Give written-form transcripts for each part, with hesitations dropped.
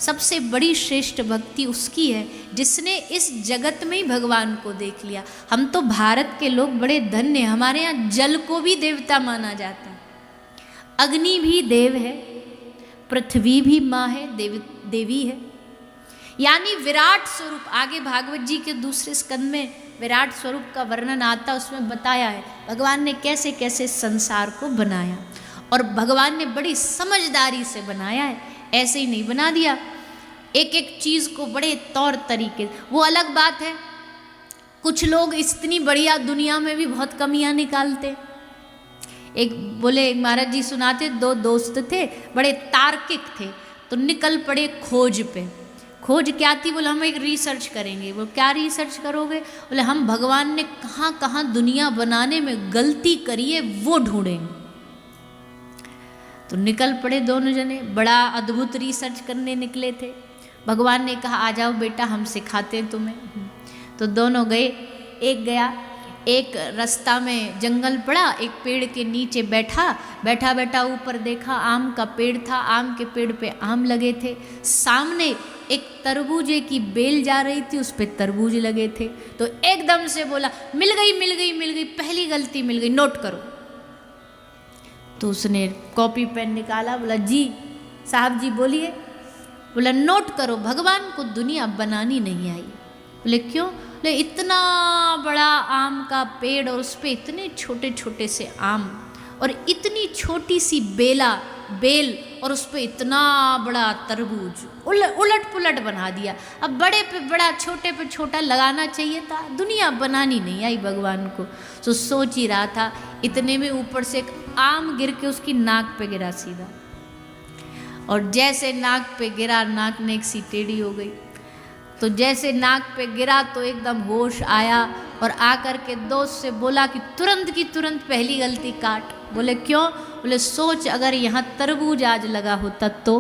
सबसे बड़ी श्रेष्ठ भक्ति उसकी है जिसने इस जगत में ही भगवान को देख लिया। हम तो भारत के लोग बड़े धन्य हैं, हमारे यहाँ जल को भी देवता माना जाता है, अग्नि भी देव है, पृथ्वी भी माँ है, देवी है, यानी विराट स्वरूप। आगे भागवत जी के दूसरे स्कंद में विराट स्वरूप का वर्णन आता, उसमें बताया है भगवान ने कैसे कैसे संसार को बनाया, और भगवान ने बड़ी समझदारी से बनाया है, ऐसे ही नहीं बना दिया। एक एक चीज़ को बड़े तौर तरीके, वो अलग बात है, कुछ लोग इतनी बढ़िया दुनिया में भी बहुत कमियां निकालते। एक बोले, एक महाराज जी सुनाते, दो दोस्त थे, बड़े तार्किक थे, तो निकल पड़े खोज पे। खोज क्या थी? बोले हम एक रिसर्च करेंगे। वो क्या रिसर्च करोगे? बोले हम भगवान ने कहाँ कहाँ दुनिया बनाने में गलती करी है वो ढूंढेंगे। तो निकल पड़े दोनों जने, बड़ा अद्भुत रिसर्च करने निकले थे। भगवान ने कहा आ जाओ बेटा हम सिखाते हैं तुम्हें। तो दोनों गए, एक गया, एक रास्ता में जंगल पड़ा, एक पेड़ के नीचे बैठा ऊपर देखा, आम का पेड़ था, आम के पेड़ पे आम लगे थे, सामने एक तरबूजे की बेल जा रही थी, उस पे तरबूज लगे थे। तो एकदम से बोला मिल गई, पहली गलती मिल गई, नोट करो। तो उसने कॉपी पेन निकाला, बोला जी साहब जी बोलिए। बोला नोट करो, भगवान को दुनिया बनानी नहीं आई। बोले क्यों? बोले इतना बड़ा आम का पेड़ और उस पर इतने छोटे छोटे से आम और इतनी छोटी सी बेल और उस पर इतना बड़ा तरबूज, उलट पुलट बना दिया। अब बड़े पे बड़ा छोटे पे छोटा लगाना चाहिए था, दुनिया बनानी नहीं आई भगवान को। तो सोच ही रहा था, इतने में ऊपर से एक आम गिर के उसकी नाक पे गिरा सीधा, और जैसे नाक पे गिरा, नाक ने एक सी टेढ़ी हो गई। तो जैसे नाक पे गिरा तो एकदम होश आया और आकर के दोस्त से बोला कि तुरंत की तुरंत पहली गलती काट। बोले क्यों? बोले सोच अगर यहाँ तरबूज आज लगा होता तो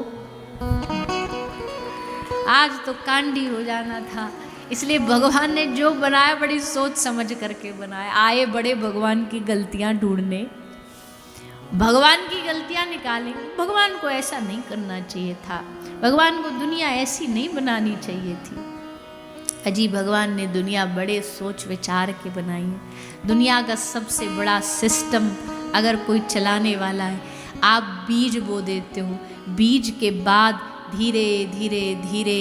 आज तो कांडी हो जाना था। इसलिए भगवान ने जो बनाया बड़ी सोच समझ करके बनाया। आए बड़े भगवान की गलतियां ढूंढने, भगवान की गलतियां निकालेंगे। भगवान को ऐसा नहीं करना चाहिए था, भगवान को दुनिया ऐसी नहीं बनानी चाहिए थी। अजी भगवान ने दुनिया बड़े सोच विचार के बनाई है। दुनिया का सबसे बड़ा सिस्टम अगर कोई चलाने वाला है, आप बीज बो देते हो, बीज के बाद धीरे धीरे धीरे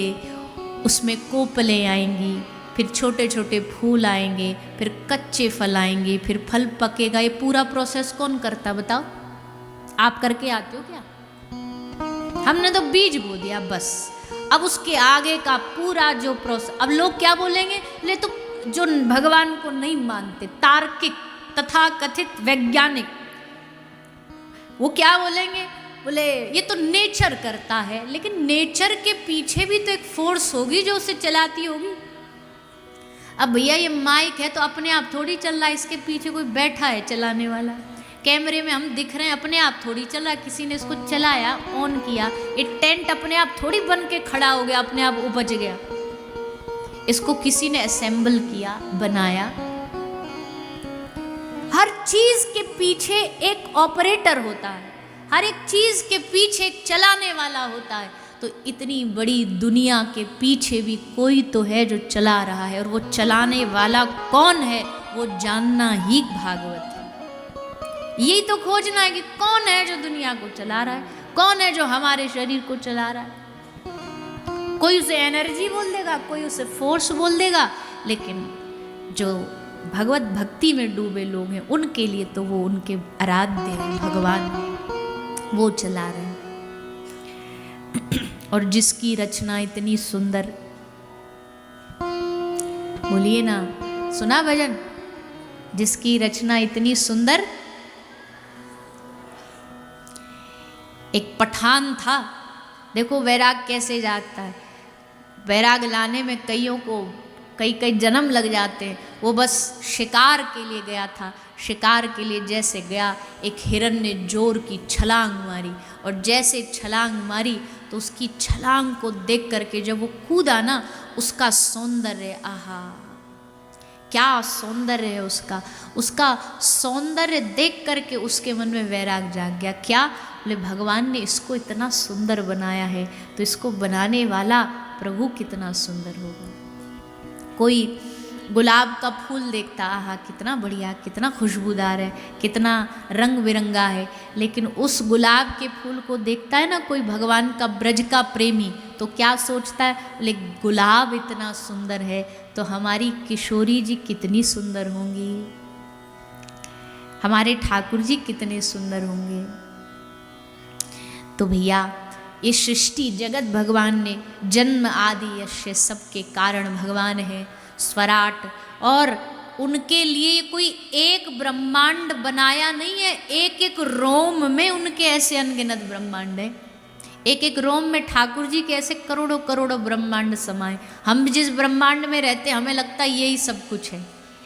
उसमें कोपलें आएंगी, फिर छोटे छोटे फूल आएंगे, फिर कच्चे फल आएंगे, फिर फल पकेगा। ये पूरा प्रोसेस कौन करता बताओ? आप करके आते हो क्या? हमने तो बीज बो दिया बस। अब उसके आगे का पूरा जो प्रोसेस, अब लोग क्या बोलेंगे? ले तो जो भगवान को नहीं मानते, तार्किक तथा कथित वैज्ञानिक, वो क्या बोलेंगे? बोले ये तो नेचर करता है। लेकिन नेचर के पीछे भी तो एक फोर्स होगी जो उसे चलाती होगी। अब भैया ये माइक है तो अपने आप थोड़ी चल रहा है, इसके पीछे कोई बैठा है चलाने वाला। कैमरे में हम दिख रहे हैं, अपने आप थोड़ी चल रहा है, किसी ने इसको चलाया, ऑन किया। ये टेंट अपने आप थोड़ी बन के खड़ा हो गया, अपने आप उपज गया। इसको किसी ने असेंबल किया, बनाया। हर चीज के पीछे एक ऑपरेटर होता है, हर एक चीज के पीछे एक चलाने वाला होता है। तो इतनी बड़ी दुनिया के पीछे भी कोई तो है जो चला रहा है, और वो चलाने वाला कौन है वो जानना ही भागवत है। यही तो खोजना है कि कौन है जो दुनिया को चला रहा है, कौन है जो हमारे शरीर को चला रहा है। कोई उसे एनर्जी बोल देगा, कोई उसे फोर्स बोल देगा, लेकिन जो भगवत भक्ति में डूबे लोग हैं उनके लिए तो वो उनके आराध्य हैं, भगवान वो चला रहे हैं। और जिसकी रचना इतनी सुंदर, बोलिए ना, सुना भजन? जिसकी रचना इतनी सुंदर। एक पठान था, देखो वैराग कैसे जागता है। वैराग लाने में कईयों को कई जन्म लग जाते हैं। वो बस शिकार के लिए गया था, शिकार के लिए जैसे गया, एक हिरन ने जोर की छलांग मारी, और जैसे छलांग मारी तो उसकी छलांग को देख करके जब वो कूदा ना, उसका सौंदर्य, आहा क्या सौंदर्य है उसका सौंदर्य देख करके उसके मन में वैराग जाग गया। क्या? बोले भगवान ने इसको इतना सुंदर बनाया है तो इसको बनाने वाला प्रभु कितना सुंदर होगा। कोई गुलाब का फूल देखता, आहा कितना बढ़िया, कितना खुशबूदार है, कितना रंग बिरंगा है, लेकिन उस गुलाब के फूल को देखता है ना कोई भगवान का ब्रज का प्रेमी, तो क्या सोचता है, बोले गुलाब इतना सुंदर है तो हमारी किशोरी जी कितनी सुंदर होंगी, हमारे ठाकुर जी कितने सुंदर होंगे। तो भैया ये सृष्टि जगत भगवान ने, जन्म आदि यश सबके कारण भगवान है स्वराट, और उनके लिए कोई एक ब्रह्मांड बनाया नहीं है, एक एक रोम में उनके ऐसे अनगिनत ब्रह्मांड है, एक एक रोम में ठाकुर जी के ऐसे करोड़ों करोड़ों ब्रह्मांड समाये। हम जिस ब्रह्मांड में रहते हमें लगता है यही सब कुछ है,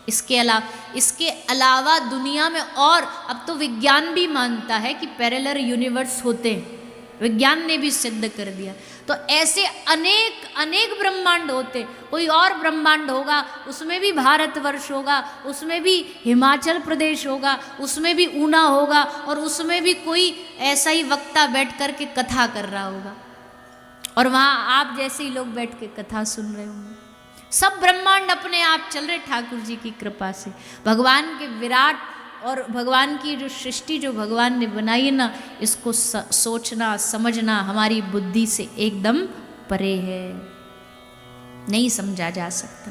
इसके अलावा दुनिया में, और अब तो विज्ञान भी मानता है कि पैरेलल यूनिवर्स होते हैं, विज्ञान ने भी सिद्ध कर दिया। तो ऐसे अनेक अनेक ब्रह्मांड होते, कोई और ब्रह्मांड होगा उसमें भी भारतवर्ष होगा, उसमें भी हिमाचल प्रदेश होगा, उसमें भी ऊना होगा, और उसमें भी कोई ऐसा ही वक्ता बैठ कर के कथा कर रहा होगा, और वहाँ आप जैसे ही लोग बैठ के कथा सुन रहे होंगे। सब ब्रह्मांड अपने आप चल रहे ठाकुर जी की कृपा से। भगवान के विराट और भगवान की जो सृष्टि जो भगवान ने बनाई है ना, इसको सोचना समझना हमारी बुद्धि से एकदम परे है, नहीं समझा जा सकता।